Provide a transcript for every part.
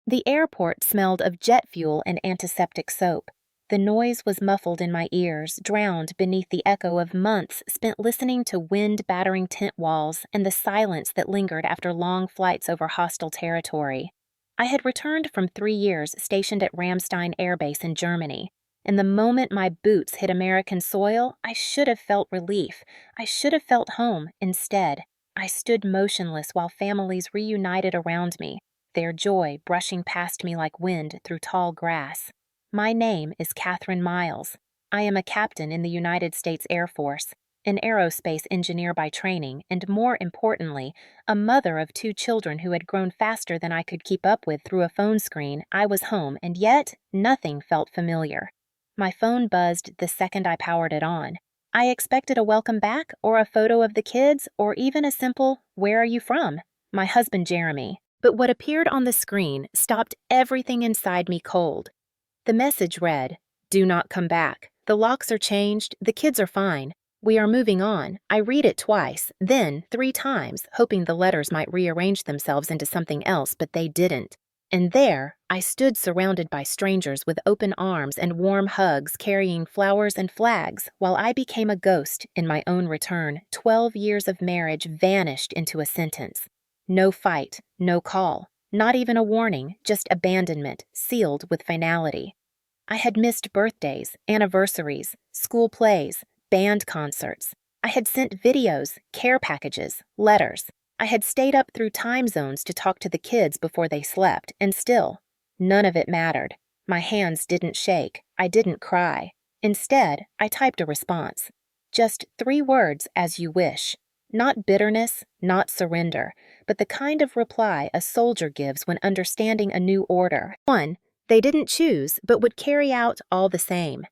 The airport smelled of jet fuel and antiseptic soap. The noise was muffled in my ears, drowned beneath the echo of months spent listening to wind-battering tent walls and the silence that lingered after long flights over hostile territory. I had returned from 3 years stationed at Ramstein Air Base in Germany, and the moment my boots hit American soil, I should have felt relief. I should have felt home. Instead, I stood motionless while families reunited around me, their joy brushing past me like wind through tall grass. My name is Catherine Miles. I am a captain in the United States Air Force, an aerospace engineer by training, and more importantly, a mother of 2 children who had grown faster than I could keep up with through a phone screen. I was home, and yet nothing felt familiar. My phone buzzed the second I powered it on. I expected a welcome back, or a photo of the kids, or even a simple, "Where are you from?" My husband Jeremy. But what appeared on the screen stopped everything inside me cold. The message read, "Do not come back. The locks are changed, the kids are fine. We are moving on." I read it twice, then 3 times, hoping the letters might rearrange themselves into something else, but they didn't. And there, I stood surrounded by strangers with open arms and warm hugs carrying flowers and flags, while I became a ghost in my own return. 12 years of marriage vanished into a sentence. No fight, no call, not even a warning, just abandonment, sealed with finality. I had missed birthdays, anniversaries, school plays, band concerts. I had sent videos, care packages, letters. I had stayed up through time zones to talk to the kids before they slept, and still, none of it mattered. My hands didn't shake. I didn't cry. Instead, I typed a response. Just 3 words, "as you wish." Not bitterness, not surrender, but the kind of reply a soldier gives when understanding a new order. One they didn't choose, but would carry out all the same.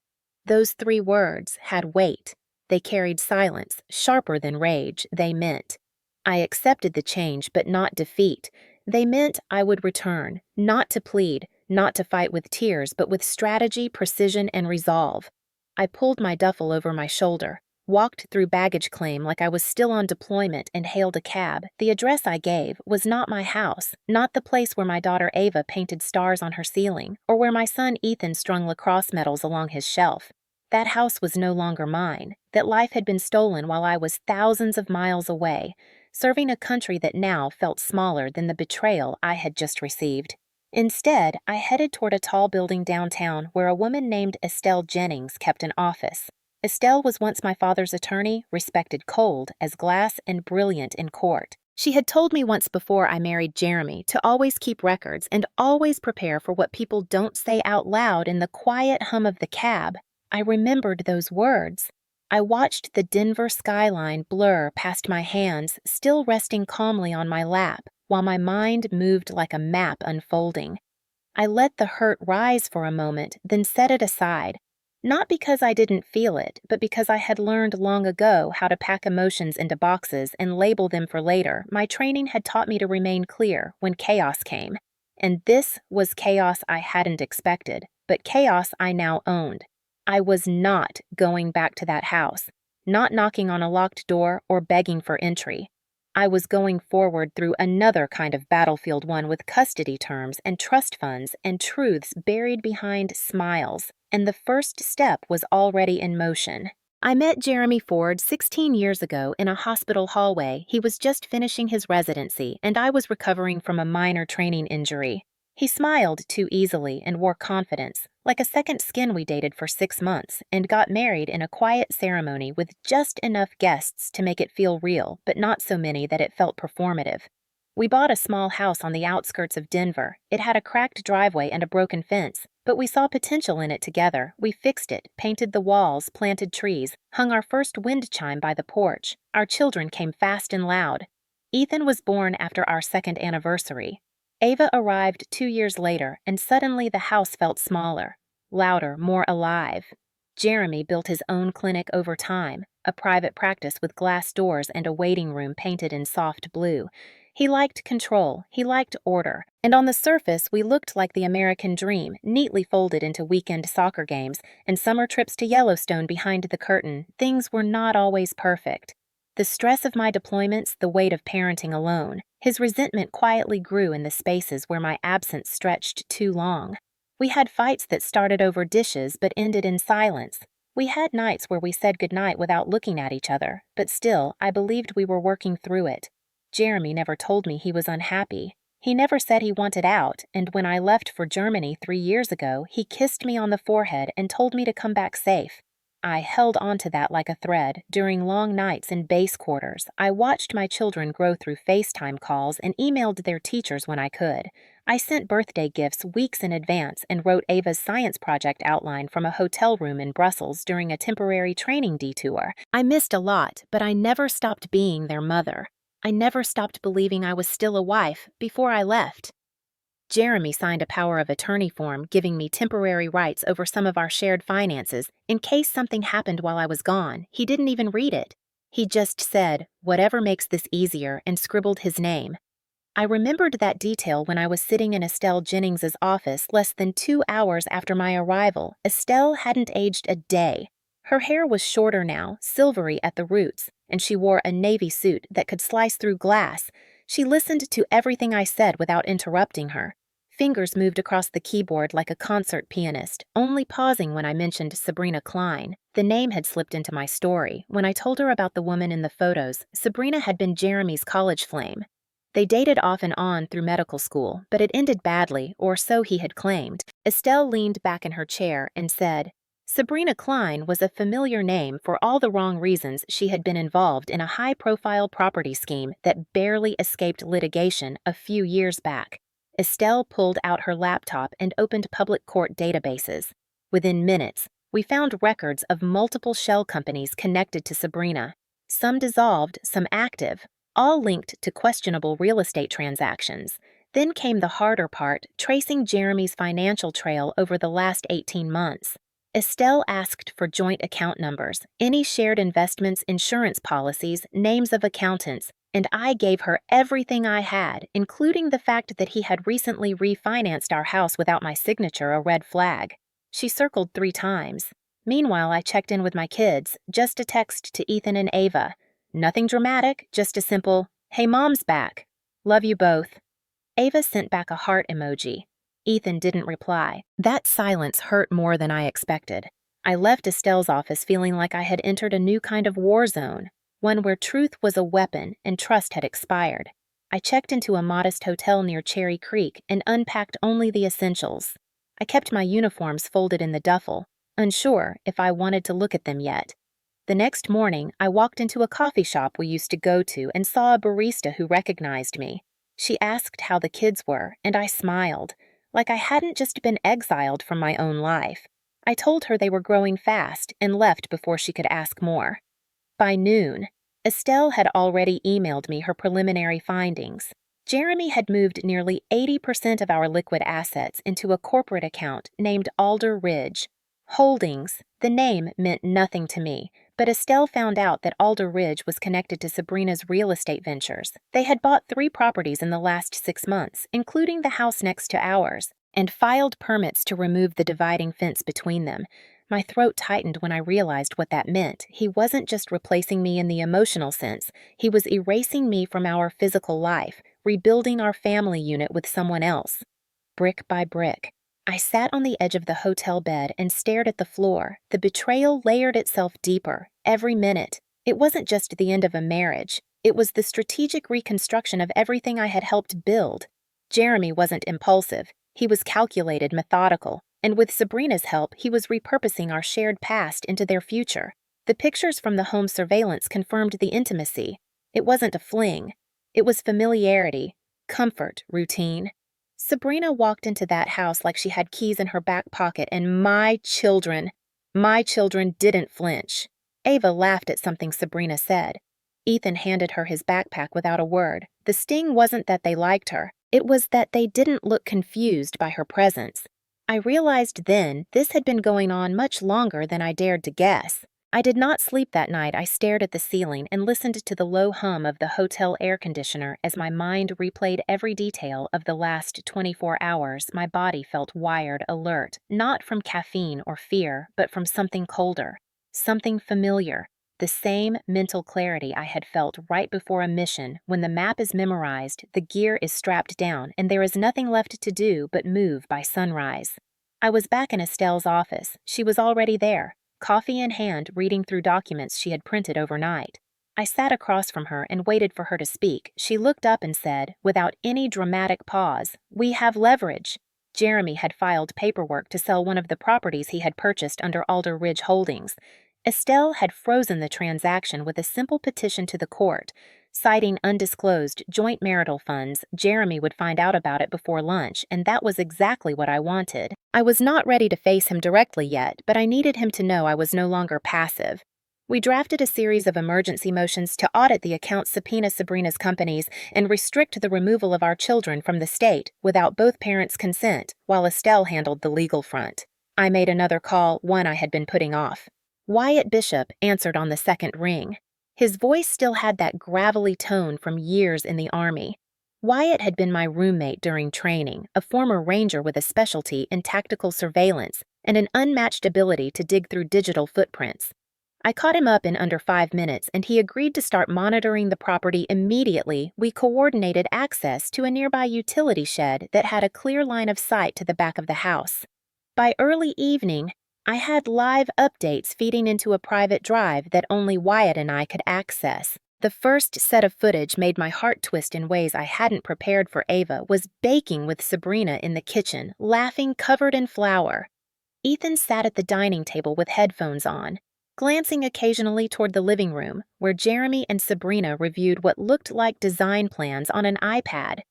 Those 3 words had weight. They carried silence, sharper than rage. They meant, I accepted the change, but not defeat. They meant I would return, not to plead, not to fight with tears, but with strategy, precision, and resolve. I pulled my duffel over my shoulder, walked through baggage claim like I was still on deployment, and hailed a cab. The address I gave was not my house, not the place where my daughter Ava painted stars on her ceiling, or where my son Ethan strung lacrosse medals along his shelf. That house was no longer mine. That life had been stolen while I was thousands of miles away, serving a country that now felt smaller than the betrayal I had just received. Instead, I headed toward a tall building downtown where a woman named Estelle Jennings kept an office. Estelle was once my father's attorney, respected cold as glass and brilliant in court. She had told me once before I married Jeremy to always keep records and always prepare for what people don't say out loud in the quiet hum of the cab. I remembered those words. I watched the Denver skyline blur past my hands, still resting calmly on my lap, while my mind moved like a map unfolding. I let the hurt rise for a moment, then set it aside. Not because I didn't feel it, but because I had learned long ago how to pack emotions into boxes and label them for later. My training had taught me to remain clear when chaos came. And this was chaos I hadn't expected, but chaos I now owned. I was not going back to that house, not knocking on a locked door or begging for entry. I was going forward through another kind of battlefield, one with custody terms and trust funds and truths buried behind smiles, and the first step was already in motion. I met Jeremy Ford 16 years ago in a hospital hallway. He was just finishing his residency, and I was recovering from a minor training injury. He smiled too easily and wore confidence, like a second skin. We dated for 6 months and got married in a quiet ceremony with just enough guests to make it feel real, but not so many that it felt performative. We bought a small house on the outskirts of Denver. It had a cracked driveway and a broken fence, but we saw potential in it together. We fixed it, painted the walls, planted trees, hung our first wind chime by the porch. Our children came fast and loud. Ethan was born after our second anniversary. Ava arrived 2 years later, and suddenly the house felt smaller, louder, more alive. Jeremy built his own clinic over time, a private practice with glass doors and a waiting room painted in soft blue. He liked control, he liked order, and on the surface we looked like the American dream, neatly folded into weekend soccer games and summer trips to Yellowstone behind the curtain. Things were not always perfect. The stress of my deployments, the weight of parenting alone. His resentment quietly grew in the spaces where my absence stretched too long. We had fights that started over dishes but ended in silence. We had nights where we said goodnight without looking at each other, but still, I believed we were working through it. Jeremy never told me he was unhappy. He never said he wanted out, and when I left for Germany 3 years ago, he kissed me on the forehead and told me to come back safe. I held on to that like a thread. During long nights in base quarters, I watched my children grow through FaceTime calls and emailed their teachers when I could. I sent birthday gifts weeks in advance and wrote Ava's science project outline from a hotel room in Brussels during a temporary training detour. I missed a lot, but I never stopped being their mother. I never stopped believing I was still a wife before I left. Jeremy signed a power of attorney form giving me temporary rights over some of our shared finances in case something happened while I was gone. He didn't even read it. He just said, "Whatever makes this easier," and scribbled his name. I remembered that detail when I was sitting in Estelle Jennings's office less than 2 hours after my arrival. Estelle hadn't aged a day. Her hair was shorter now, silvery at the roots, and she wore a navy suit that could slice through glass. She listened to everything I said without interrupting her. Fingers moved across the keyboard like a concert pianist, only pausing when I mentioned Sabrina Klein. The name had slipped into my story. When I told her about the woman in the photos, Sabrina had been Jeremy's college flame. They dated off and on through medical school, but it ended badly, or so he had claimed. Estelle leaned back in her chair and said, Sabrina Klein was a familiar name for all the wrong reasons she had been involved in a high-profile property scheme that barely escaped litigation a few years back. Estelle pulled out her laptop and opened public court databases. Within minutes, we found records of multiple shell companies connected to Sabrina, some dissolved, some active, all linked to questionable real estate transactions. Then came the harder part, tracing Jeremy's financial trail over the last 18 months. Estelle asked for joint account numbers, any shared investments, insurance policies, names of accountants, and I gave her everything I had, including the fact that he had recently refinanced our house without my signature, a red flag. She circled 3 times. Meanwhile, I checked in with my kids, just a text to Ethan and Ava. Nothing dramatic, just a simple, "Hey, Mom's back. Love you both." Ava sent back a heart emoji. Ethan didn't reply. That silence hurt more than I expected. I left Estelle's office feeling like I had entered a new kind of war zone, one where truth was a weapon and trust had expired. I checked into a modest hotel near Cherry Creek and unpacked only the essentials. I kept my uniforms folded in the duffel, unsure if I wanted to look at them yet. The next morning, I walked into a coffee shop we used to go to and saw a barista who recognized me. She asked how the kids were, and I smiled, like I hadn't just been exiled from my own life. I told her they were growing fast and left before she could ask more. By noon, Estelle had already emailed me her preliminary findings. Jeremy had moved nearly 80% of our liquid assets into a corporate account named Alder Ridge. Holdings, the name meant nothing to me, but Estelle found out that Alder Ridge was connected to Sabrina's real estate ventures. They had bought 3 properties in the last 6 months, including the house next to ours, and filed permits to remove the dividing fence between them. My throat tightened when I realized what that meant. He wasn't just replacing me in the emotional sense. He was erasing me from our physical life, rebuilding our family unit with someone else. Brick by brick. I sat on the edge of the hotel bed and stared at the floor. The betrayal layered itself deeper, every minute. It wasn't just the end of a marriage. It was the strategic reconstruction of everything I had helped build. Jeremy wasn't impulsive. He was calculated, methodical, and with Sabrina's help, he was repurposing our shared past into their future. The pictures from the home surveillance confirmed the intimacy. It wasn't a fling. It was familiarity, comfort, routine. Sabrina walked into that house like she had keys in her back pocket, and my children didn't flinch. Ava laughed at something Sabrina said. Ethan handed her his backpack without a word. The sting wasn't that they liked her. It was that they didn't look confused by her presence. I realized then this had been going on much longer than I dared to guess. I did not sleep that night. I stared at the ceiling and listened to the low hum of the hotel air conditioner as my mind replayed every detail of the last 24 hours. My body felt wired, alert, not from caffeine or fear, but from something colder, something familiar. the same mental clarity I had felt right before a mission when the map is memorized, the gear is strapped down, and there is nothing left to do but move by sunrise. I was back in Estelle's office. She was already there, coffee in hand, reading through documents she had printed overnight. I sat across from her and waited for her to speak. She looked up and said, without any dramatic pause, "We have leverage." Jeremy had filed paperwork to sell one of the properties he had purchased under Alder Ridge Holdings. Estelle had frozen the transaction with a simple petition to the court. Citing undisclosed joint marital funds, Jeremy would find out about it before lunch, and that was exactly what I wanted. I was not ready to face him directly yet, but I needed him to know I was no longer passive. We drafted a series of emergency motions to audit the accounts, subpoena Sabrina's companies, and restrict the removal of our children from the state without both parents' consent, while Estelle handled the legal front. I made another call, one I had been putting off. Wyatt Bishop answered on the second ring. His voice still had that gravelly tone from years in the Army. Wyatt had been my roommate during training, a former ranger with a specialty in tactical surveillance and an unmatched ability to dig through digital footprints. I caught him up in under 5 minutes, and he agreed to start monitoring the property immediately. We coordinated access to a nearby utility shed that had a clear line of sight to the back of the house. By early evening, I had live updates feeding into a private drive that only Wyatt and I could access. The first set of footage made my heart twist in ways I hadn't prepared for. Ava was baking with Sabrina in the kitchen, laughing, covered in flour. Ethan sat at the dining table with headphones on, glancing occasionally toward the living room, where Jeremy and Sabrina reviewed what looked like design plans on an iPad.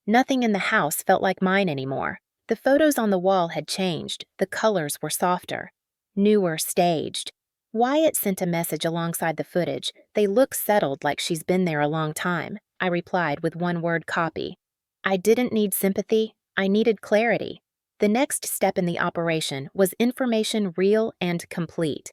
Nothing in the house felt like mine anymore. The photos on the wall had changed. The colors were softer, newer, staged. Wyatt sent a message alongside the footage. "They look settled, like she's been there a long time," I replied with one-word copy. I didn't need sympathy. I needed clarity. The next step in the operation was information real and complete.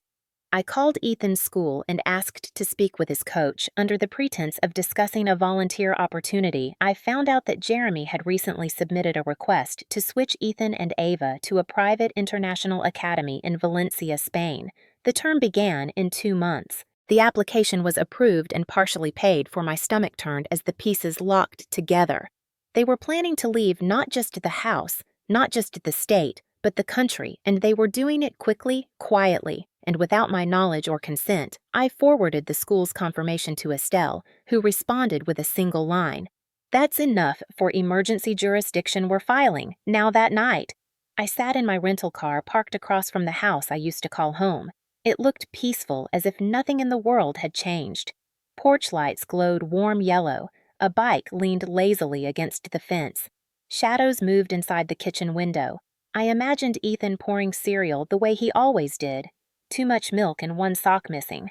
I called Ethan's school and asked to speak with his coach. Under the pretense of discussing a volunteer opportunity, I found out that Jeremy had recently submitted a request to switch Ethan and Ava to a private international academy in Valencia, Spain. The term began in 2 months. The application was approved and partially paid for. My stomach turned as the pieces locked together. They were planning to leave not just the house, not just the state, but the country, and they were doing it quickly, quietly, and without my knowledge or consent. I forwarded the school's confirmation to Estelle, who responded with a single line. "That's enough for emergency jurisdiction. We're filing, now that night." I sat in my rental car parked across from the house I used to call home. It looked peaceful, as if nothing in the world had changed. Porch lights glowed warm yellow. A bike leaned lazily against the fence. Shadows moved inside the kitchen window. I imagined Ethan pouring cereal the way he always did. Too much milk and one sock missing.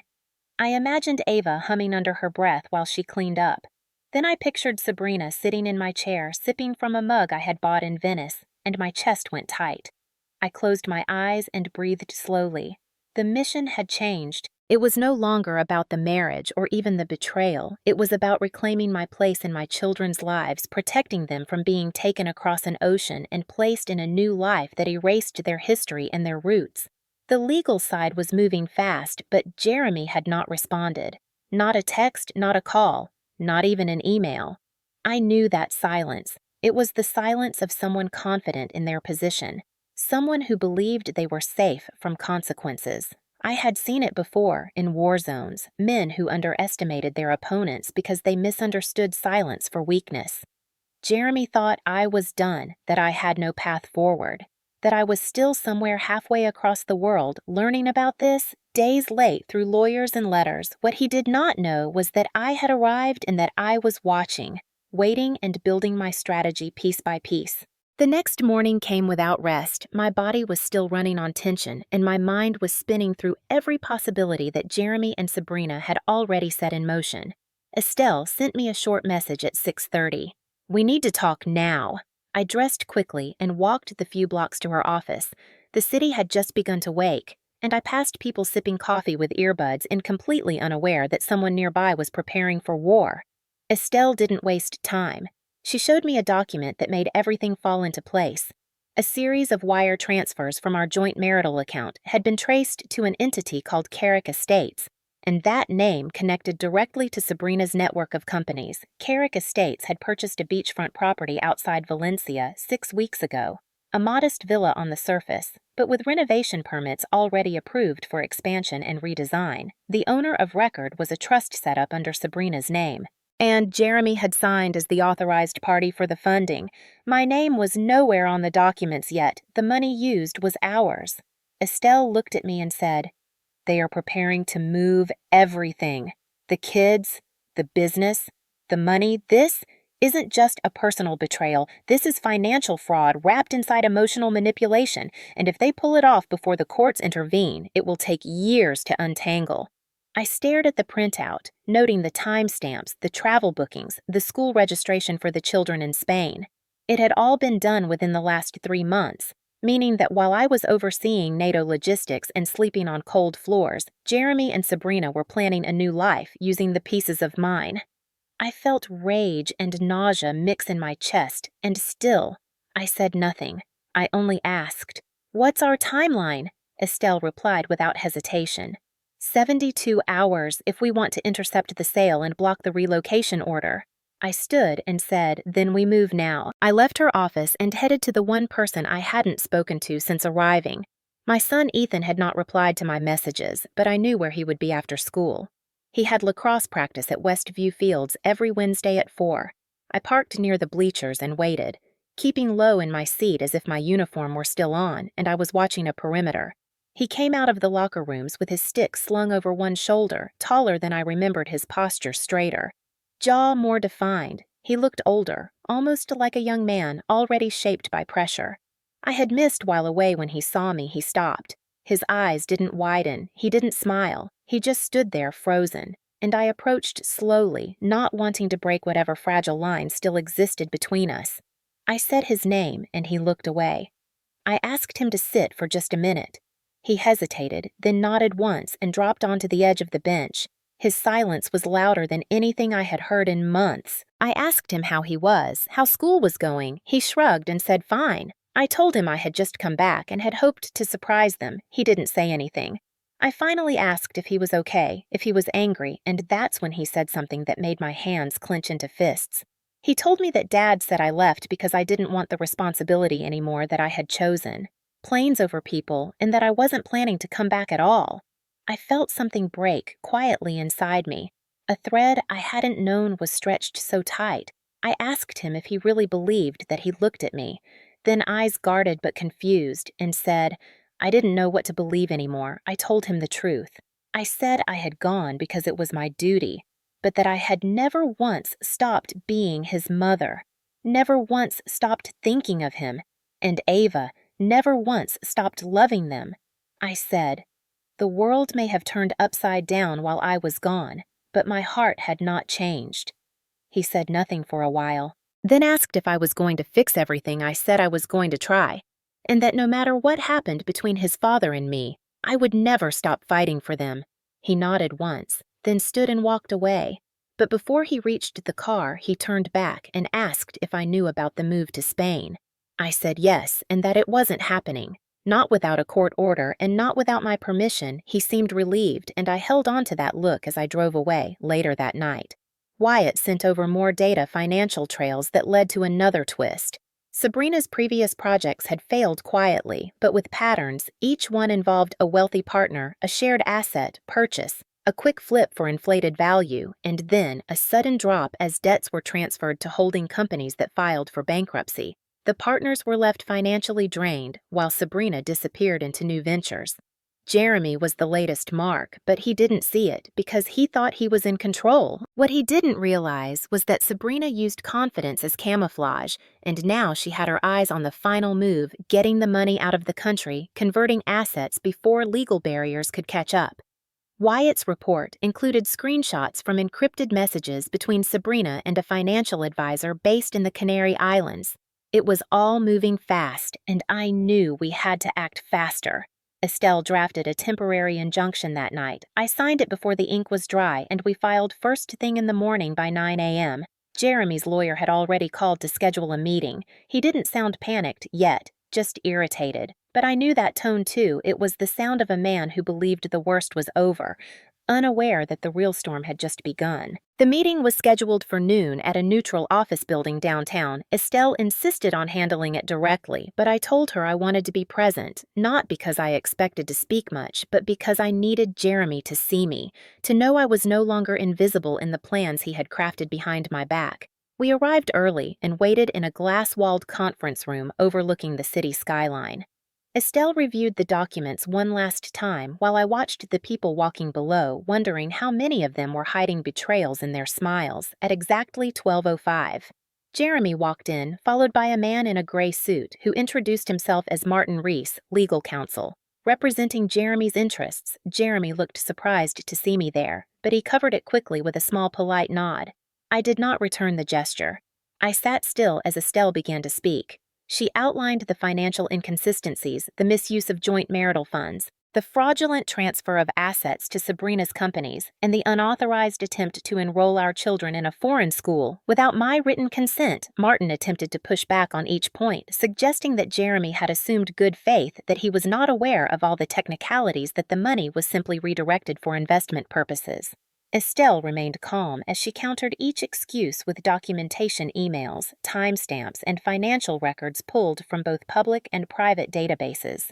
I imagined Ava humming under her breath while she cleaned up. Then I pictured Sabrina sitting in my chair, sipping from a mug I had bought in Venice, and my chest went tight. I closed my eyes and breathed slowly. The mission had changed. It was no longer about the marriage or even the betrayal. It was about reclaiming my place in my children's lives, protecting them from being taken across an ocean and placed in a new life that erased their history and their roots. The legal side was moving fast, but Jeremy had not responded. Not a text, not a call, not even an email. I knew that silence. It was the silence of someone confident in their position, someone who believed they were safe from consequences. I had seen it before in war zones, men who underestimated their opponents because they misunderstood silence for weakness. Jeremy thought I was done, that I had no path forward, that I was still somewhere halfway across the world learning about this, days late through lawyers and letters. What he did not know was that I had arrived and that I was watching, waiting and building my strategy piece by piece. The next morning came without rest. My body was still running on tension, and my mind was spinning through every possibility that Jeremy and Sabrina had already set in motion. Estelle sent me a short message at 6:30. "We need to talk now." I dressed quickly and walked the few blocks to her office. The city had just begun to wake, and I passed people sipping coffee with earbuds and completely unaware that someone nearby was preparing for war. Estelle didn't waste time. She showed me a document that made everything fall into place. A series of wire transfers from our joint marital account had been traced to an entity called Carrick Estates, and that name connected directly to Sabrina's network of companies. Carrick Estates had purchased a beachfront property outside Valencia 6 weeks ago, a modest villa on the surface, but with renovation permits already approved for expansion and redesign. The owner of record was a trust set up under Sabrina's name, and Jeremy had signed as the authorized party for the funding. My name was nowhere on the documents yet. The money used was ours. Estelle looked at me and said, "They are preparing to move everything. The kids, the business, the money. This isn't just a personal betrayal. This is financial fraud wrapped inside emotional manipulation, and if they pull it off before the courts intervene, it will take years to untangle." I stared at the printout, noting the timestamps, the travel bookings, the school registration for the children in Spain. It had all been done within the last 3 months, meaning that while I was overseeing NATO logistics and sleeping on cold floors, Jeremy and Sabrina were planning a new life using the pieces of mine. I felt rage and nausea mix in my chest, and still, I said nothing. I only asked, "What's our timeline?" Estelle replied without hesitation. 72 hours if we want to intercept the sale and block the relocation order. I stood and said, "Then we move now." I left her office and headed to the one person I hadn't spoken to since arriving. My son Ethan had not replied to my messages, but I knew where he would be after school. He had lacrosse practice at Westview Fields every Wednesday at 4. I parked near the bleachers and waited, keeping low in my seat as if my uniform were still on and I was watching a perimeter. He came out of the locker rooms with his stick slung over one shoulder, taller than I remembered, his posture straighter. Jaw more defined, he looked older, almost like a young man already shaped by pressure. I had missed while away. When he saw me, he stopped. His eyes didn't widen, he didn't smile, he just stood there frozen, and I approached slowly, not wanting to break whatever fragile line still existed between us. I said his name, and he looked away. I asked him to sit for just a minute. He hesitated, then nodded once and dropped onto the edge of the bench. His silence was louder than anything I had heard in months. I asked him how he was, how school was going. He shrugged and said fine. I told him I had just come back and had hoped to surprise them. He didn't say anything. I finally asked if he was okay, if he was angry, and that's when he said something that made my hands clench into fists. He told me that Dad said I left because I didn't want the responsibility anymore that I had chosen. Planes over people, and that I wasn't planning to come back at all. I felt something break quietly inside me. A thread I hadn't known was stretched so tight. I asked him if he really believed that. He looked at me, then eyes guarded but confused, and said, I didn't know what to believe anymore. I told him the truth. I said I had gone because it was my duty, but that I had never once stopped being his mother, never once stopped thinking of him, and Ava never once stopped loving them. I said, the world may have turned upside down while I was gone, but my heart had not changed. He said nothing for a while, then asked if I was going to fix everything I said I was going to try, and that no matter what happened between his father and me, I would never stop fighting for them. He nodded once, then stood and walked away. But before he reached the car, he turned back and asked if I knew about the move to Spain. I said yes, and that it wasn't happening. Not without a court order and not without my permission. He seemed relieved, and I held on to that look as I drove away later that night. Wyatt sent over more data financial trails that led to another twist. Sabrina's previous projects had failed quietly, but with patterns. Each one involved a wealthy partner, a shared asset, purchase, a quick flip for inflated value, and then a sudden drop as debts were transferred to holding companies that filed for bankruptcy. The partners were left financially drained, while Sabrina disappeared into new ventures. Jeremy was the latest mark, but he didn't see it because he thought he was in control. What he didn't realize was that Sabrina used confidence as camouflage, and now she had her eyes on the final move, getting the money out of the country, converting assets before legal barriers could catch up. Wyatt's report included screenshots from encrypted messages between Sabrina and a financial advisor based in the Canary Islands. It was all moving fast, and I knew we had to act faster. Estelle drafted a temporary injunction that night. I signed it before the ink was dry, and we filed first thing in the morning by 9 a.m. Jeremy's lawyer had already called to schedule a meeting. He didn't sound panicked yet, just irritated. But I knew that tone too. It was the sound of a man who believed the worst was over. unaware that the real storm had just begun. The meeting was scheduled for noon at a neutral office building downtown. Estelle insisted on handling it directly, but I told her I wanted to be present, not because I expected to speak much, but because I needed Jeremy to see me, to know I was no longer invisible in the plans he had crafted behind my back. We arrived early and waited in a glass-walled conference room overlooking the city skyline. Estelle reviewed the documents one last time while I watched the people walking below, wondering how many of them were hiding betrayals in their smiles, at exactly 12:05. Jeremy walked in, followed by a man in a gray suit who introduced himself as Martin Reese, legal counsel. Representing Jeremy's interests, Jeremy looked surprised to see me there, but he covered it quickly with a small polite nod. I did not return the gesture. I sat still as Estelle began to speak. She outlined the financial inconsistencies, the misuse of joint marital funds, the fraudulent transfer of assets to Sabrina's companies, and the unauthorized attempt to enroll our children in a foreign school. Without my written consent, Martin attempted to push back on each point, suggesting that Jeremy had assumed good faith, that he was not aware of all the technicalities, that the money was simply redirected for investment purposes. Estelle remained calm as she countered each excuse with documentation emails, timestamps, and financial records pulled from both public and private databases.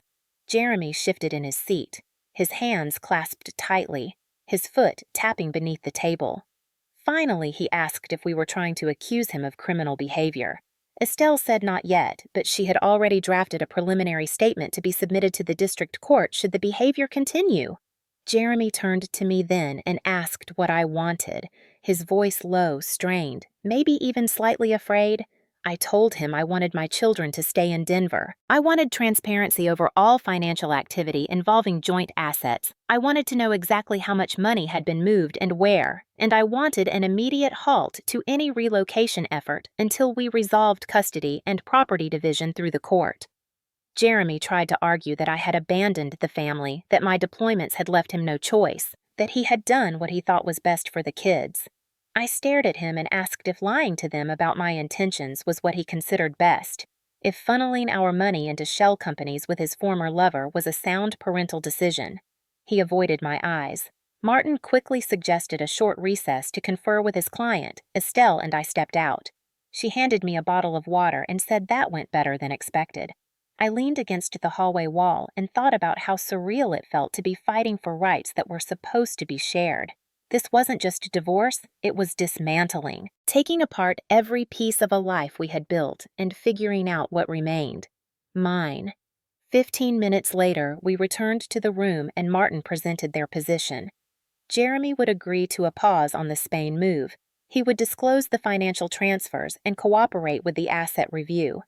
Jeremy shifted in his seat, his hands clasped tightly, his foot tapping beneath the table. Finally, he asked if we were trying to accuse him of criminal behavior. Estelle said not yet, but she had already drafted a preliminary statement to be submitted to the district court should the behavior continue. Jeremy turned to me then and asked what I wanted, his voice low, strained, maybe even slightly afraid. I told him I wanted my children to stay in Denver. I wanted transparency over all financial activity involving joint assets. I wanted to know exactly how much money had been moved and where, and I wanted an immediate halt to any relocation effort until we resolved custody and property division through the court. Jeremy tried to argue that I had abandoned the family, that my deployments had left him no choice, that he had done what he thought was best for the kids. I stared at him and asked if lying to them about my intentions was what he considered best, if funneling our money into shell companies with his former lover was a sound parental decision. He avoided my eyes. Martin quickly suggested a short recess to confer with his client. Estelle and I stepped out. She handed me a bottle of water and said that went better than expected. I leaned against the hallway wall and thought about how surreal it felt to be fighting for rights that were supposed to be shared. This wasn't just divorce, it was dismantling, taking apart every piece of a life we had built and figuring out what remained. Mine. 15 minutes later, we returned to the room and Martin presented their position. Jeremy would agree to a pause on the Spain move. He would disclose the financial transfers and cooperate with the asset review.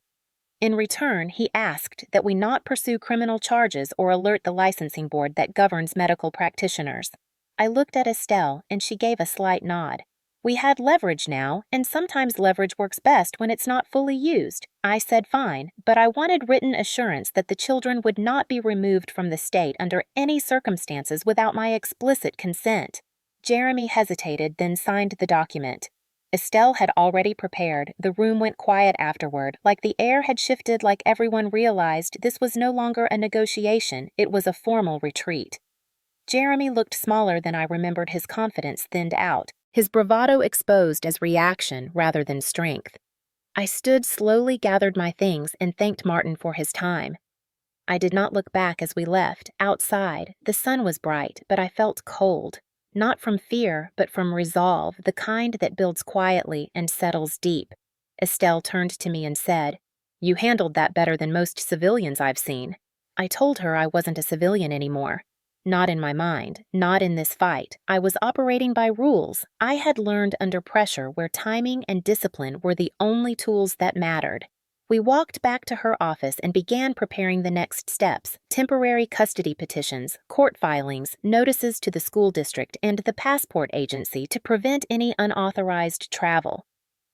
In return, he asked that we not pursue criminal charges or alert the licensing board that governs medical practitioners. I looked at Estelle, and she gave a slight nod. We had leverage now, and sometimes leverage works best when it's not fully used. I said fine, but I wanted written assurance that the children would not be removed from the state under any circumstances without my explicit consent. Jeremy hesitated, then signed the document. Estelle had already prepared. The room went quiet afterward, like the air had shifted, like everyone realized this was no longer a negotiation, it was a formal retreat. Jeremy looked smaller than I remembered, his confidence thinned out, his bravado exposed as reaction rather than strength. I stood, slowly gathered my things, and thanked Martin for his time. I did not look back as we left. Outside, the sun was bright, but I felt cold. Not from fear, but from resolve, the kind that builds quietly and settles deep. Estelle turned to me and said, "You handled that better than most civilians I've seen." I told her I wasn't a civilian anymore. Not in my mind, not in this fight. I was operating by rules. I had learned under pressure where timing and discipline were the only tools that mattered. We walked back to her office and began preparing the next steps: temporary custody petitions, court filings, notices to the school district and the passport agency to prevent any unauthorized travel.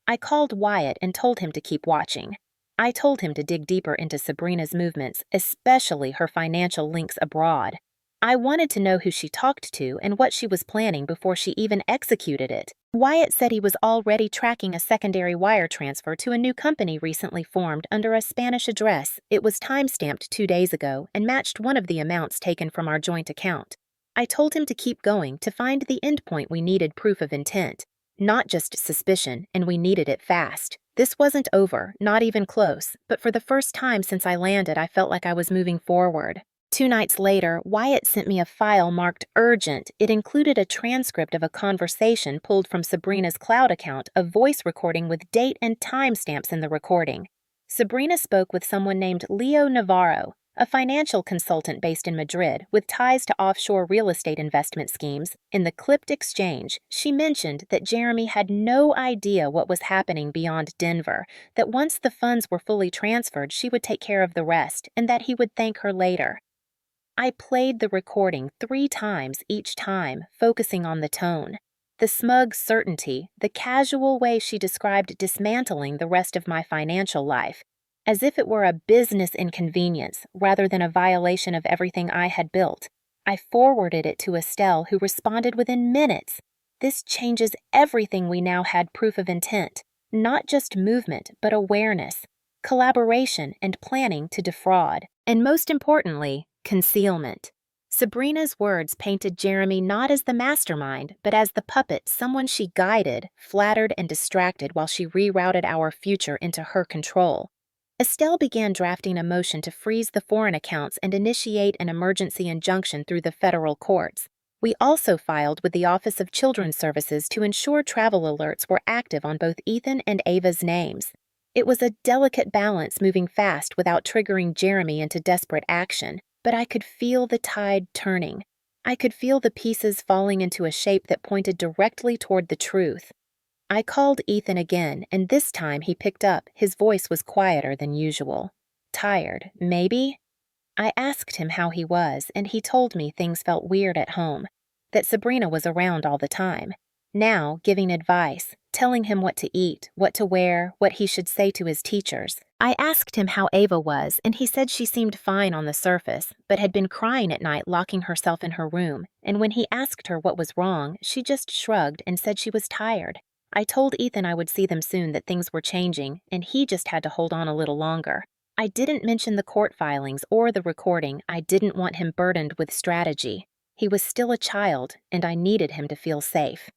I called Wyatt and told him to keep watching. I told him to dig deeper into Sabrina's movements, especially her financial links abroad. I wanted to know who she talked to and what she was planning before she even executed it. Wyatt said he was already tracking a secondary wire transfer to a new company recently formed under a Spanish address. It was time-stamped 2 days ago and matched one of the amounts taken from our joint account. I told him to keep going to find the endpoint we needed proof of intent, not just suspicion, and we needed it fast. This wasn't over, not even close, but for the first time since I landed, I felt like I was moving forward. 2 nights later, Wyatt sent me a file marked urgent. It included a transcript of a conversation pulled from Sabrina's cloud account, a voice recording with date and timestamps in the recording. Sabrina spoke with someone named Leo Navarro, a financial consultant based in Madrid with ties to offshore real estate investment schemes. In the clipped exchange, she mentioned that Jeremy had no idea what was happening beyond Denver, that once the funds were fully transferred, she would take care of the rest, and that he would thank her later. I played the recording 3 times each time, focusing on the tone. The smug certainty, the casual way she described dismantling the rest of my financial life, as if it were a business inconvenience rather than a violation of everything I had built. I forwarded it to Estelle, who responded within minutes. This changes everything. We now had proof of intent, not just movement, but awareness, collaboration, and planning to defraud. And most importantly, concealment. Sabrina's words painted Jeremy not as the mastermind, but as the puppet, someone she guided, flattered, and distracted while she rerouted our future into her control. Estelle began drafting a motion to freeze the foreign accounts and initiate an emergency injunction through the federal courts. We also filed with the Office of Children's Services to ensure travel alerts were active on both Ethan and Ava's names. It was a delicate balance, moving fast without triggering Jeremy into desperate action, but I could feel the tide turning. I could feel the pieces falling into a shape that pointed directly toward the truth. I called Ethan again, and this time he picked up. His voice was quieter than usual. Tired, maybe? I asked him how he was, and he told me things felt weird at home, that Sabrina was around all the time. Now, giving advice, telling him what to eat, what to wear, what he should say to his teachers. I asked him how Ava was, and he said she seemed fine on the surface, but had been crying at night, locking herself in her room, and when he asked her what was wrong, she just shrugged and said she was tired. I told Ethan I would see them soon, that things were changing, and he just had to hold on a little longer. I didn't mention the court filings or the recording. I didn't want him burdened with strategy. He was still a child, and I needed him to feel safe.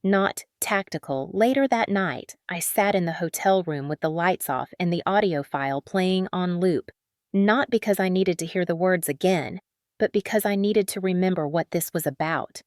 Not tactical. Later that night, I sat in the hotel room with the lights off and the audio file playing on loop, not because I needed to hear the words again, but because I needed to remember what this was about.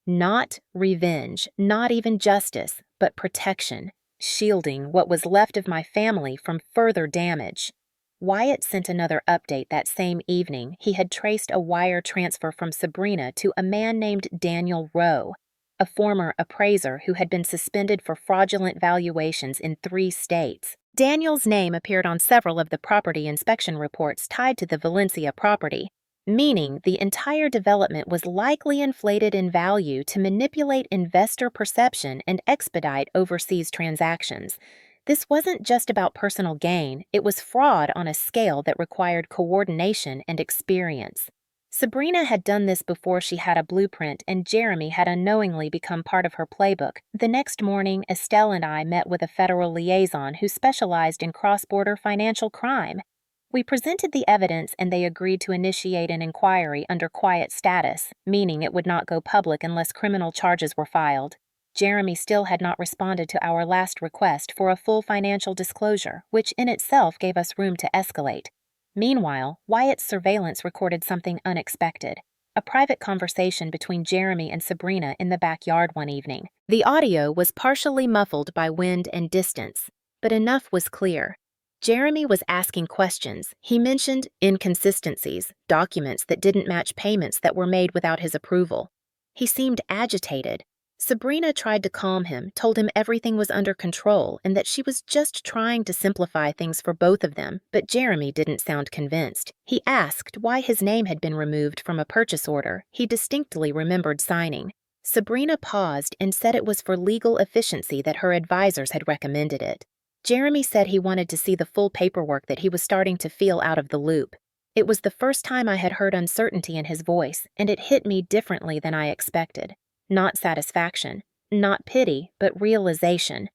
Not revenge, not even justice, but protection, shielding what was left of my family from further damage. Wyatt sent another update that same evening. He had traced a wire transfer from Sabrina to a man named Daniel Rowe, a former appraiser who had been suspended for fraudulent valuations in 3 states. Daniel's name appeared on several of the property inspection reports tied to the Valencia property, meaning the entire development was likely inflated in value to manipulate investor perception and expedite overseas transactions. This wasn't just about personal gain, it was fraud on a scale that required coordination and experience. Sabrina had done this before she had a blueprint, and Jeremy had unknowingly become part of her playbook. The next morning, Estelle and I met with a federal liaison who specialized in cross-border financial crime. We presented the evidence, and they agreed to initiate an inquiry under quiet status, meaning it would not go public unless criminal charges were filed. Jeremy still had not responded to our last request for a full financial disclosure, which in itself gave us room to escalate. Meanwhile, Wyatt's surveillance recorded something unexpected: a private conversation between Jeremy and Sabrina in the backyard one evening. The audio was partially muffled by wind and distance, but enough was clear. Jeremy was asking questions. He mentioned inconsistencies, documents that didn't match payments that were made without his approval. He seemed agitated. Sabrina tried to calm him, told him everything was under control and that she was just trying to simplify things for both of them, but Jeremy didn't sound convinced. He asked why his name had been removed from a purchase order he distinctly remembered signing. Sabrina paused and said it was for legal efficiency, that her advisors had recommended it. Jeremy said he wanted to see the full paperwork, that he was starting to feel out of the loop. It was the first time I had heard uncertainty in his voice, and it hit me differently than I expected. Not satisfaction, not pity, but realization.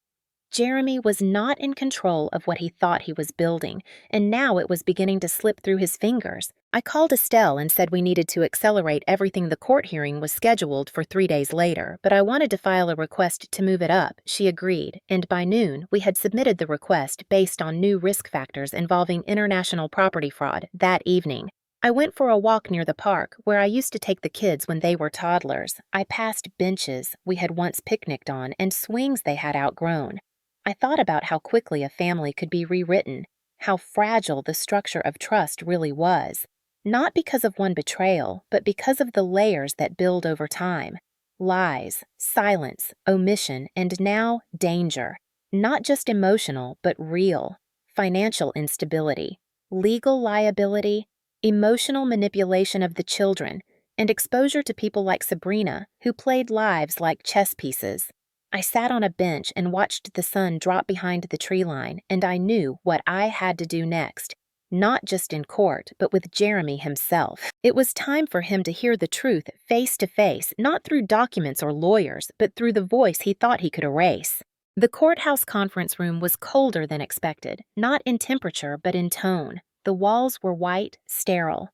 Jeremy was not in control of what he thought he was building, and now it was beginning to slip through his fingers. I called Estelle and said we needed to accelerate everything. The court hearing was scheduled for 3 days later, but I wanted to file a request to move it up. She agreed, and by noon, we had submitted the request based on new risk factors involving international property fraud that evening. I went for a walk near the park, where I used to take the kids when they were toddlers. I passed benches we had once picnicked on and swings they had outgrown. I thought about how quickly a family could be rewritten, how fragile the structure of trust really was, not because of one betrayal, but because of the layers that build over time. Lies, silence, omission, and now danger. Not just emotional, but real. Financial instability, legal liability, emotional manipulation of the children, and exposure to people like Sabrina, who played lives like chess pieces. I sat on a bench and watched the sun drop behind the tree line, and I knew what I had to do next, not just in court, but with Jeremy himself. It was time for him to hear the truth face to face, not through documents or lawyers, but through the voice he thought he could erase. The courthouse conference room was colder than expected, not in temperature, but in tone. The walls were white, sterile.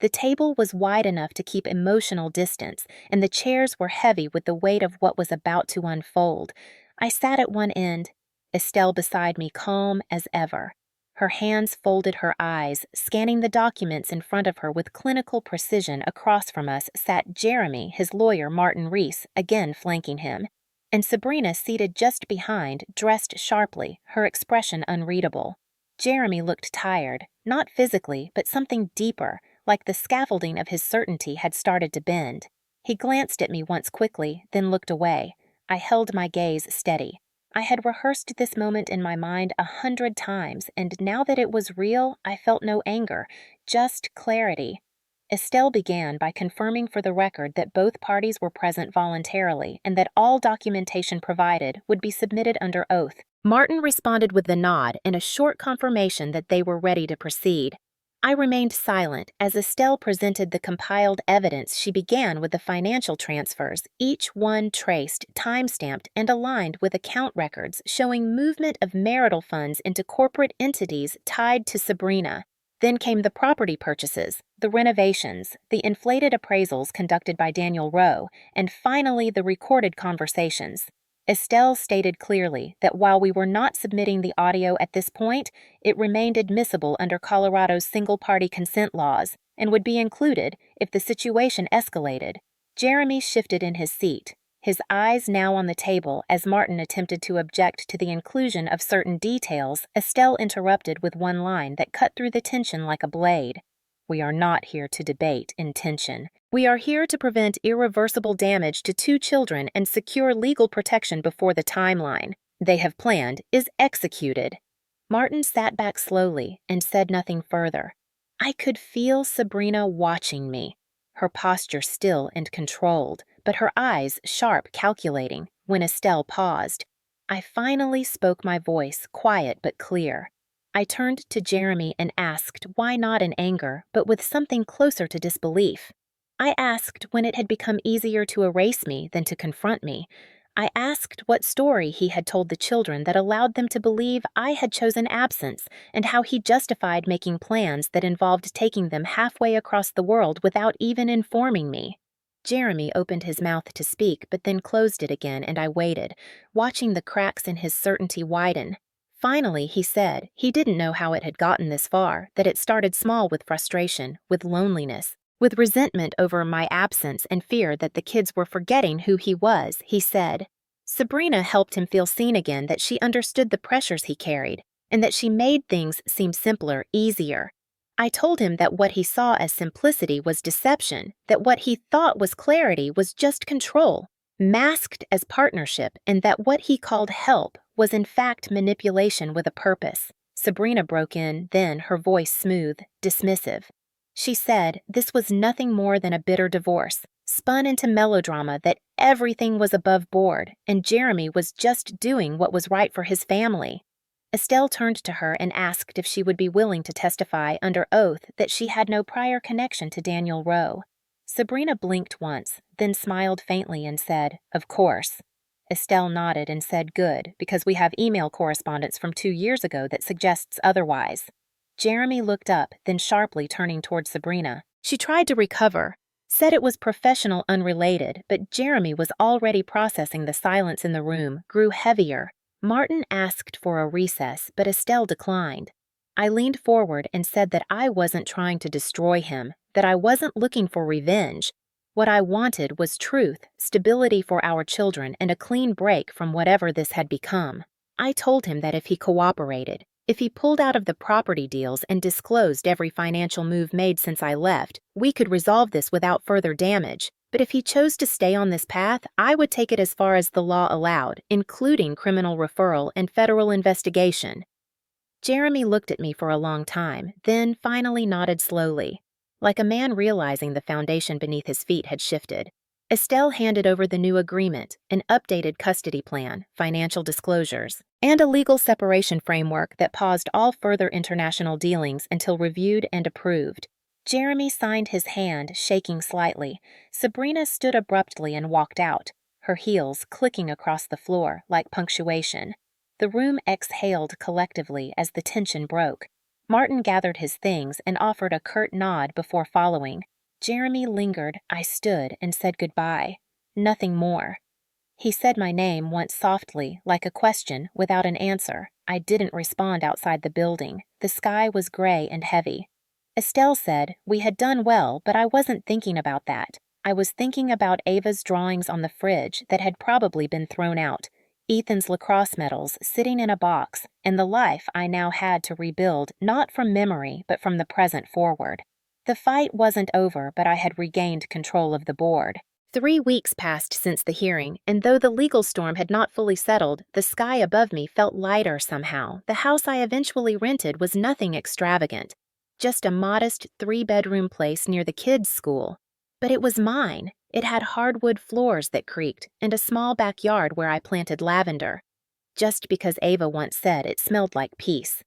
The table was wide enough to keep emotional distance, and the chairs were heavy with the weight of what was about to unfold. I sat at one end, Estelle beside me, calm as ever. Her hands folded, her eyes, scanning the documents in front of her with clinical precision. Across from us sat Jeremy, his lawyer Martin Reese, again flanking him, and Sabrina seated just behind, dressed sharply, her expression unreadable. Jeremy looked tired, not physically, but something deeper, like the scaffolding of his certainty had started to bend. He glanced at me once quickly, then looked away. I held my gaze steady. I had rehearsed this moment in my mind 100 times, and now that it was real, I felt no anger, just clarity. Estelle began by confirming for the record that both parties were present voluntarily and that all documentation provided would be submitted under oath. Martin responded with a nod and a short confirmation that they were ready to proceed. I remained silent as Estelle presented the compiled evidence. She began with the financial transfers, each one traced, time-stamped, and aligned with account records showing movement of marital funds into corporate entities tied to Sabrina. Then came the property purchases, the renovations, the inflated appraisals conducted by Daniel Rowe, and finally the recorded conversations. Estelle stated clearly that while we were not submitting the audio at this point, it remained admissible under Colorado's single-party consent laws and would be included if the situation escalated. Jeremy shifted in his seat, his eyes now on the table as Martin attempted to object to the inclusion of certain details. Estelle interrupted with one line that cut through the tension like a blade. "We are not here to debate intention. We are here to prevent irreversible damage to 2 children and secure legal protection before the timeline they have planned is executed." Martin sat back slowly and said nothing further. I could feel Sabrina watching me, her posture still and controlled, but her eyes sharp, calculating, when Estelle paused. I finally spoke my voice, quiet but clear. I turned to Jeremy and asked why not in anger, but with something closer to disbelief. I asked when it had become easier to erase me than to confront me. I asked what story he had told the children that allowed them to believe I had chosen absence, and how he justified making plans that involved taking them halfway across the world without even informing me. Jeremy opened his mouth to speak, but then closed it again, and I waited, watching the cracks in his certainty widen. Finally, he said he didn't know how it had gotten this far, that it started small with frustration, with loneliness, with resentment over my absence and fear that the kids were forgetting who he was. He said Sabrina helped him feel seen again, that she understood the pressures he carried, and that she made things seem simpler, easier. I told him that what he saw as simplicity was deception, that what he thought was clarity was just control, masked as partnership, and that what he called help was in fact manipulation with a purpose. Sabrina broke in, then, her voice smooth, dismissive. She said this was nothing more than a bitter divorce, spun into melodrama, that everything was above board, and Jeremy was just doing what was right for his family. Estelle turned to her and asked if she would be willing to testify under oath that she had no prior connection to Daniel Rowe. Sabrina blinked once, then smiled faintly and said, "Of course." Estelle nodded and said good, because we have email correspondence from 2 years ago that suggests otherwise. Jeremy looked up, then sharply turning toward Sabrina. She tried to recover, said it was professional unrelated, but Jeremy was already processing the silence in the room, grew heavier. Martin asked for a recess, but Estelle declined. I leaned forward and said that I wasn't trying to destroy him, that I wasn't looking for revenge. What I wanted was truth, stability for our children, and a clean break from whatever this had become. I told him that if he cooperated, if he pulled out of the property deals and disclosed every financial move made since I left, we could resolve this without further damage. But if he chose to stay on this path, I would take it as far as the law allowed, including criminal referral and federal investigation. Jeremy looked at me for a long time, then finally nodded slowly, like a man realizing the foundation beneath his feet had shifted. Estelle handed over the new agreement, an updated custody plan, financial disclosures, and a legal separation framework that paused all further international dealings until reviewed and approved. Jeremy signed his hand, shaking slightly. Sabrina stood abruptly and walked out, her heels clicking across the floor like punctuation. The room exhaled collectively as the tension broke. Martin gathered his things and offered a curt nod before following. Jeremy lingered. I stood and said goodbye. Nothing more. He said my name once softly, like a question, without an answer. I didn't respond outside the building. The sky was gray and heavy. Estelle said we had done well, but I wasn't thinking about that. I was thinking about Ava's drawings on the fridge that had probably been thrown out, Ethan's lacrosse medals sitting in a box, and the life I now had to rebuild, not from memory, but from the present forward. The fight wasn't over, but I had regained control of the board. 3 weeks passed since the hearing, and though the legal storm had not fully settled, the sky above me felt lighter somehow. The house I eventually rented was nothing extravagant, just a modest 3-bedroom place near the kids' school. But it was mine. It had hardwood floors that creaked, and a small backyard where I planted lavender. Just because Ava once said it smelled like peace.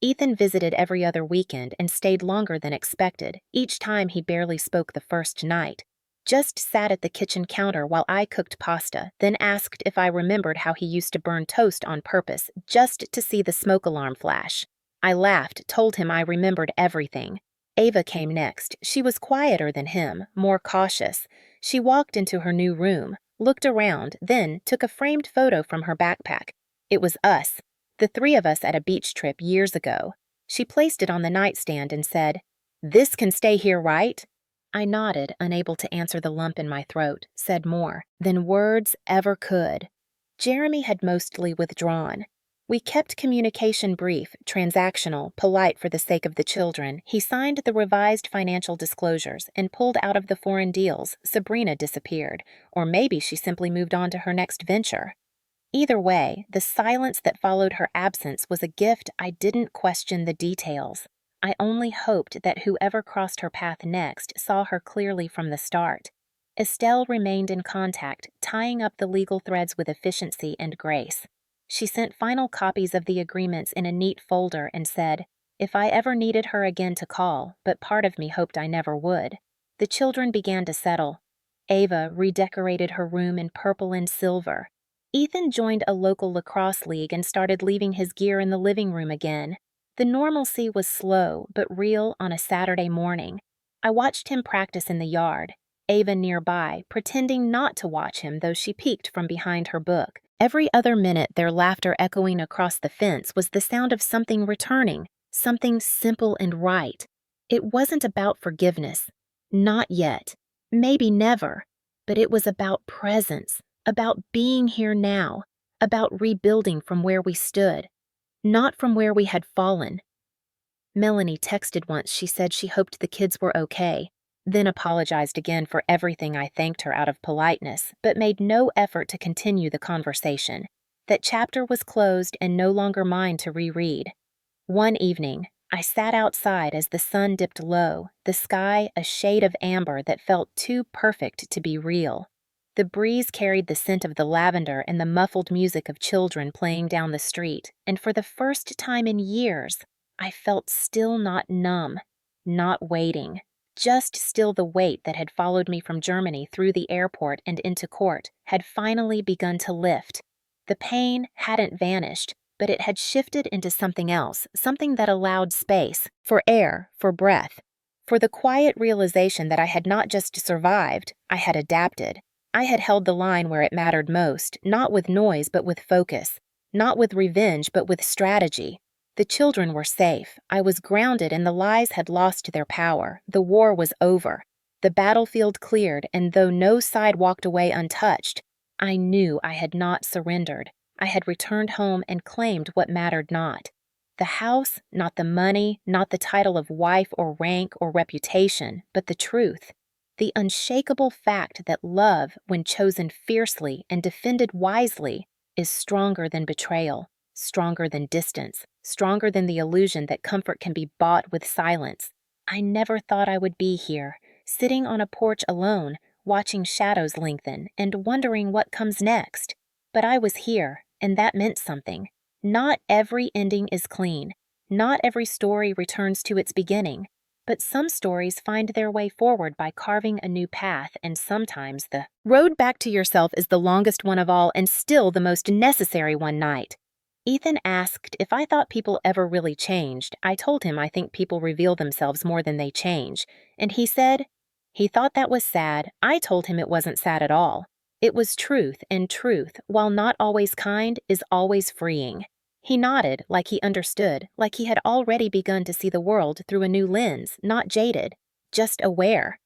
Ethan visited every other weekend and stayed longer than expected. Each time he barely spoke the first night. Just sat at the kitchen counter while I cooked pasta, then asked if I remembered how he used to burn toast on purpose, just to see the smoke alarm flash. I laughed, told him I remembered everything. Ava came next. She was quieter than him, more cautious. She walked into her new room, looked around, then took a framed photo from her backpack. It was us, the 3 of us at a beach trip years ago. She placed it on the nightstand and said, "This can stay here, right?" I nodded, unable to answer the lump in my throat, said more than words ever could. Jeremy had mostly withdrawn. We kept communication brief, transactional, polite for the sake of the children. He signed the revised financial disclosures and pulled out of the foreign deals. Sabrina disappeared, or maybe she simply moved on to her next venture. Either way, the silence that followed her absence was a gift. I didn't question the details. I only hoped that whoever crossed her path next saw her clearly from the start. Estelle remained in contact, tying up the legal threads with efficiency and grace. She sent final copies of the agreements in a neat folder and said, if I ever needed her again to call, but part of me hoped I never would. The children began to settle. Ava redecorated her room in purple and silver. Ethan joined a local lacrosse league and started leaving his gear in the living room again. The normalcy was slow but real on a Saturday morning. I watched him practice in the yard, Ava nearby, pretending not to watch him though she peeked from behind her book. Every other minute, their laughter echoing across the fence was the sound of something returning, something simple and right. It wasn't about forgiveness. Not yet. Maybe never. But it was about presence, about being here now, about rebuilding from where we stood, not from where we had fallen. Melanie texted once. She said she hoped the kids were okay, then apologized again for everything I thanked her out of politeness, but made no effort to continue the conversation. That chapter was closed and no longer mine to reread. One evening, I sat outside as the sun dipped low, the sky a shade of amber that felt too perfect to be real. The breeze carried the scent of the lavender and the muffled music of children playing down the street, and for the first time in years, I felt still, not numb, not waiting. Just still the weight that had followed me from Germany through the airport and into court had finally begun to lift. The pain hadn't vanished, but it had shifted into something else, something that allowed space, for air, for breath, for the quiet realization that I had not just survived, I had adapted. I had held the line where it mattered most, not with noise but with focus, not with revenge but with strategy. The children were safe, I was grounded, and the lies had lost their power. The war was over. The battlefield cleared, and though no side walked away untouched, I knew I had not surrendered. I had returned home and claimed what mattered not. The house, not the money, not the title of wife or rank or reputation, but the truth. The unshakable fact that love, when chosen fiercely and defended wisely, is stronger than betrayal, stronger than distance, stronger than the illusion that comfort can be bought with silence. I never thought I would be here, sitting on a porch alone, watching shadows lengthen and wondering what comes next. But I was here, and that meant something. Not every ending is clean. Not every story returns to its beginning. But some stories find their way forward by carving a new path, and sometimes the road back to yourself is the longest one of all and still the most necessary one. Night. Ethan asked if I thought people ever really changed. I told him I think people reveal themselves more than they change, and he said he thought that was sad. I told him it wasn't sad at all. It was truth, and truth, while not always kind, is always freeing. He nodded, like he understood, like he had already begun to see the world through a new lens, not jaded, just aware.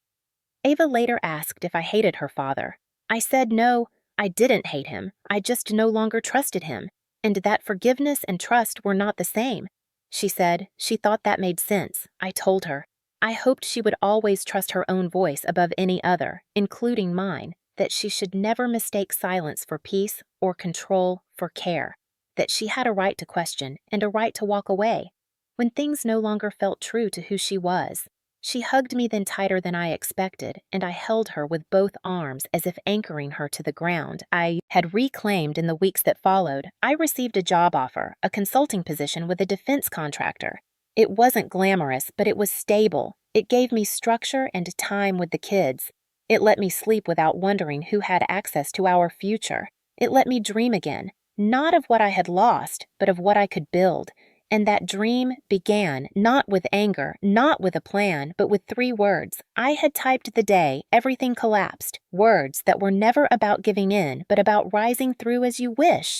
Ava later asked if I hated her father. I said no, I didn't hate him. I just no longer trusted him, and that forgiveness and trust were not the same. She said she thought that made sense. I told her. I hoped she would always trust her own voice above any other, including mine, that she should never mistake silence for peace or control for care, that she had a right to question and a right to walk away when things no longer felt true to who she was. She hugged me then tighter than I expected, and I held her with both arms as if anchoring her to the ground I had reclaimed in the weeks that followed. I received a job offer, a consulting position with a defense contractor. It wasn't glamorous, but it was stable. It gave me structure and time with the kids. It let me sleep without wondering who had access to our future. It let me dream again, not of what I had lost, but of what I could build. And that dream began not with anger, not with a plan, but with 3 words. I had typed the day everything collapsed, words that were never about giving in, but about rising through as you wish.